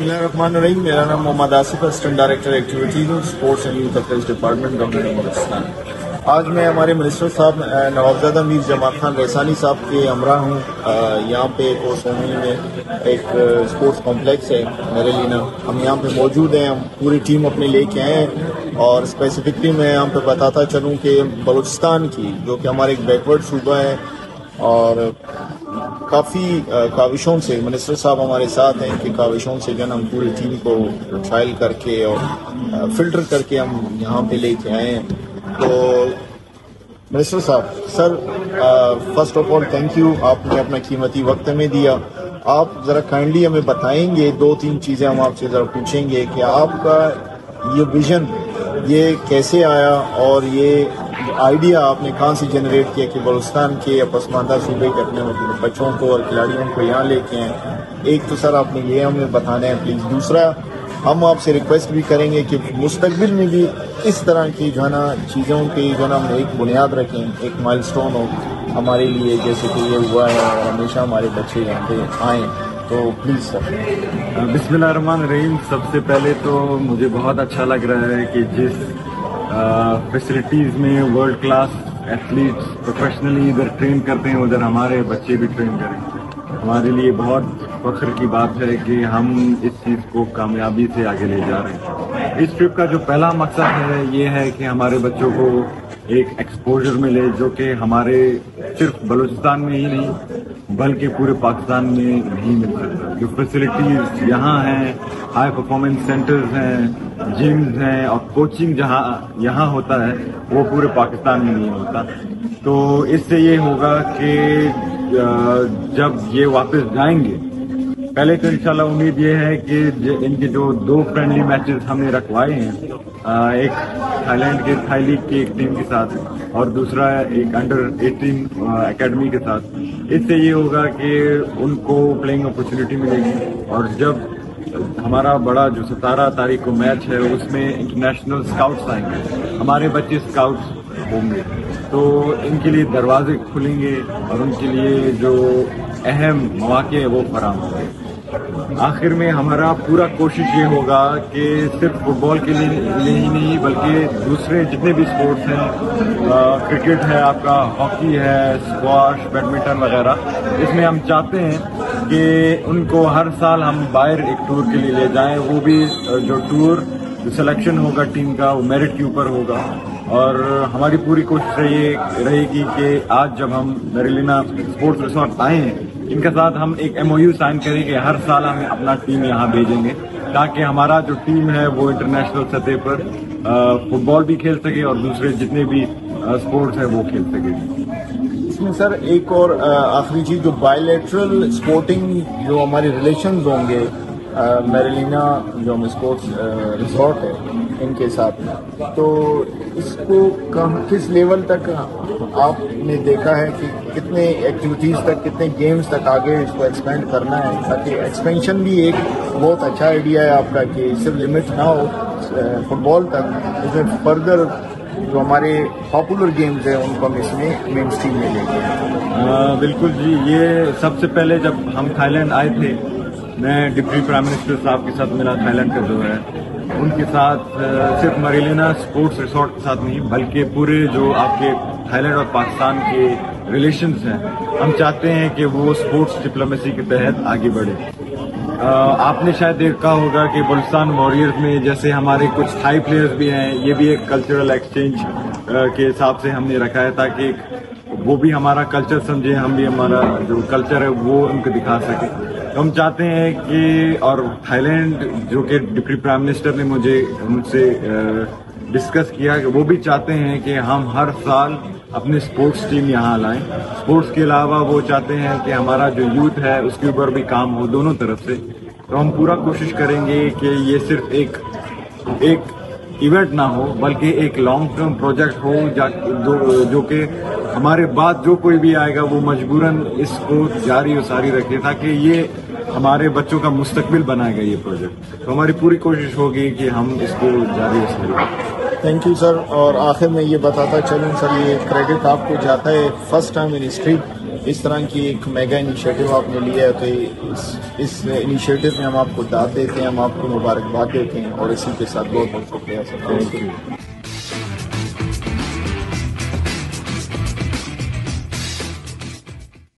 बिस्मिल्लाहिर्रहमानिर्रहीम। मेरा नाम Mohammad Asif, assistant director activities sports and youth affairs department government of Pakistan. आज मैं हमारे मिनिस्टर साहब नवाबजादा मीर जमात खान रैसानी साहब के हमरा हूँ। यहाँ पे कोसोनी में एक स्पोर्ट्स कॉम्प्लेक्स है मेरेलिना, हम यहाँ पे मौजूद हैं। हम पूरी टीम अपने लेके आए हैं और स्पेसिफिकली मैं यहाँ पे बताता चलूँ कि बलूचिस्तान की, जो कि हमारा एक बैकवर्ड सूबा है और काफ़ी काविशों से मिनिस्टर साहब हमारे साथ हैं कि काविशों से जो हम पूरी टीम को ट्रायल करके और फिल्टर करके हम यहाँ पे लेके आए हैं। तो मिनिस्टर साहब, sir first of all thank you, आपने अपना कीमती वक्त हमें दिया। आप ज़रा काइंडली हमें बताएंगे, दो तीन चीज़ें हम आपसे ज़रा पूछेंगे कि आपका ये विज़न ये कैसे आया और ये आइडिया आपने कहाँ से जनरेट किया कि बलूचिस्तान के या पसमानदा सूबे के अपने बच्चों को और खिलाड़ियों को यहाँ लेके आए। एक तो सर आपने ये हमें बताना है प्लीज़। दूसरा, हम आपसे रिक्वेस्ट भी करेंगे कि मुस्तकबिल में भी इस तरह की जो है ना चीज़ों की जो है ना हम एक बुनियाद रखें, एक माइलस्टोन हो हमारे लिए, जैसे कि ये हुआ है और हमेशा हमारे बच्चे यहाँ पे आएँ। तो प्लीज़ सर। बिस्मिल्लाहिर्रहमानिर्रहीम। सबसे पहले तो मुझे बहुत अच्छा लग रहा है कि जिस फैसिलिटीज़ में वर्ल्ड क्लास एथलीट्स प्रोफेशनली इधर ट्रेन करते हैं उधर हमारे बच्चे भी ट्रेन करें। हमारे लिए बहुत फख्र की बात है कि हम इस चीज़ को कामयाबी से आगे ले जा रहे हैं। इस ट्रिप का जो पहला मकसद है ये है कि हमारे बच्चों को एक एक्सपोजर मिले जो कि हमारे सिर्फ बलूचिस्तान में ही नहीं बल्कि पूरे पाकिस्तान में नहीं मिल सकता। जो फैसिलिटीज़ यहाँ हैं, हाई परफॉर्मेंस सेंटर्स हैं, जिम्स हैं और कोचिंग जहाँ यहाँ होता है वो पूरे पाकिस्तान में नहीं होता। तो इससे ये होगा कि जब ये वापस जाएंगे, पहले तो इंशाल्लाह उम्मीद ये है कि इनके जो दो फ्रेंडली मैचेस हमने रखवाए हैं, एक थाईलैंड के थाई लीग की एक टीम के साथ और दूसरा एक अंडर 18 एकेडमी के साथ, इससे ये होगा कि उनको प्लेइंग अपॉर्चुनिटी मिलेगी। और जब हमारा बड़ा जो 17 तारीख को मैच है उसमें इंटरनेशनल स्काउट्स आएंगे, हमारे बच्चे स्काउट्स होंगे, तो इनके लिए दरवाजे खुलेंगे और उनके लिए जो अहम मौके हैं वो फराहम होंगे। आखिर में हमारा पूरा कोशिश ये होगा कि सिर्फ फुटबॉल के लिए ही नहीं बल्कि दूसरे जितने भी स्पोर्ट्स हैं, क्रिकेट है, आपका हॉकी है, स्क्वाश, बैडमिंटन वगैरह, इसमें हम चाहते हैं कि उनको हर साल हम बाहर एक टूर के लिए ले जाएं। वो भी जो टूर जो सिलेक्शन होगा टीम का वो मेरिट के ऊपर होगा। और हमारी पूरी कोशिश रहेगी कि आज जब हम मेरेलिना स्पोर्ट्स रिसोर्ट आए हैं, इनके साथ हम एक MOU साइन करेंगे, हर साल हम अपना टीम यहाँ भेजेंगे ताकि हमारा जो टीम है वो इंटरनेशनल सतह पर फुटबॉल भी खेल सके और दूसरे जितने भी स्पोर्ट्स हैं वो खेल सके। इसमें सर एक और आखिरी चीज़, जो बायलैटरल स्पोर्टिंग जो हमारे रिलेशंस होंगे मेरेलिना जो हम स्पोर्ट्स रिसोर्ट है इनके साथ में, तो इसको किस लेवल तक आपने देखा है कि कितने एक्टिविटीज़ तक, कितने गेम्स तक आगे इसको एक्सपेंड करना है, ताकि एक्सपेंशन भी एक बहुत अच्छा आइडिया है आपका कि सिर्फ लिमिट ना हो फुटबॉल तक, इसमें फर्दर जो हमारे पॉपुलर गेम्स हैं उनको हम इसमें मेन स्ट्रीम में लेंगे। बिल्कुल जी। ये सबसे पहले जब हम थाईलैंड आए थे, मैं डिप्टी प्राइम मिनिस्टर साहब के साथ मिला, थाईलैंड का जो है उनके साथ सिर्फ मेरेलिना स्पोर्ट्स रिसोर्ट के साथ नहीं बल्कि पूरे जो आपके थाईलैंड और पाकिस्तान के रिलेशंस हैं, हम चाहते हैं कि वो स्पोर्ट्स डिप्लोमेसी के तहत आगे बढ़े। आपने शायद देखा होगा कि बलूचिस्तान वॉरियर्स में जैसे हमारे कुछ थाई प्लेयर्स भी हैं, ये भी एक कल्चरल एक्सचेंज के हिसाब से हमने रखा है ताकि वो भी हमारा कल्चर समझे, हम भी हमारा जो कल्चर है वो उनको दिखा सके। तो हम चाहते हैं कि, और थाईलैंड जो कि डिप्टी प्राइम मिनिस्टर ने मुझसे डिस्कस किया कि वो भी चाहते हैं कि हम हर साल अपने स्पोर्ट्स टीम यहाँ लाएं। स्पोर्ट्स के अलावा वो चाहते हैं कि हमारा जो यूथ है उसके ऊपर भी काम हो दोनों तरफ से। तो हम पूरा कोशिश करेंगे कि ये सिर्फ एक इवेंट ना हो बल्कि एक लॉन्ग टर्म प्रोजेक्ट हो जो कि हमारे बाद जो कोई भी आएगा वो मजबूरन इसको जारी और सारी रखे ताकि ये हमारे बच्चों का मुस्तकबिल बनाएगा ये प्रोजेक्ट। तो हमारी पूरी कोशिश होगी कि हम इसको जारी और सारी रखें। Thank you sir. और आखिर में ये बताता चलूँ सर, ये क्रेडिट आपको जाता है फर्स्ट टाइम इन हिस्ट्री اس طرح کی ایک میگا انیشیٹو آپ نے لیا ہے، تو اس انیشیٹو میں ہم آپ کو داد دیتے ہیں، ہم آپ کو مبارکباد دیتے ہیں، اور اسی کے ساتھ بہت بہت شکریہ سر.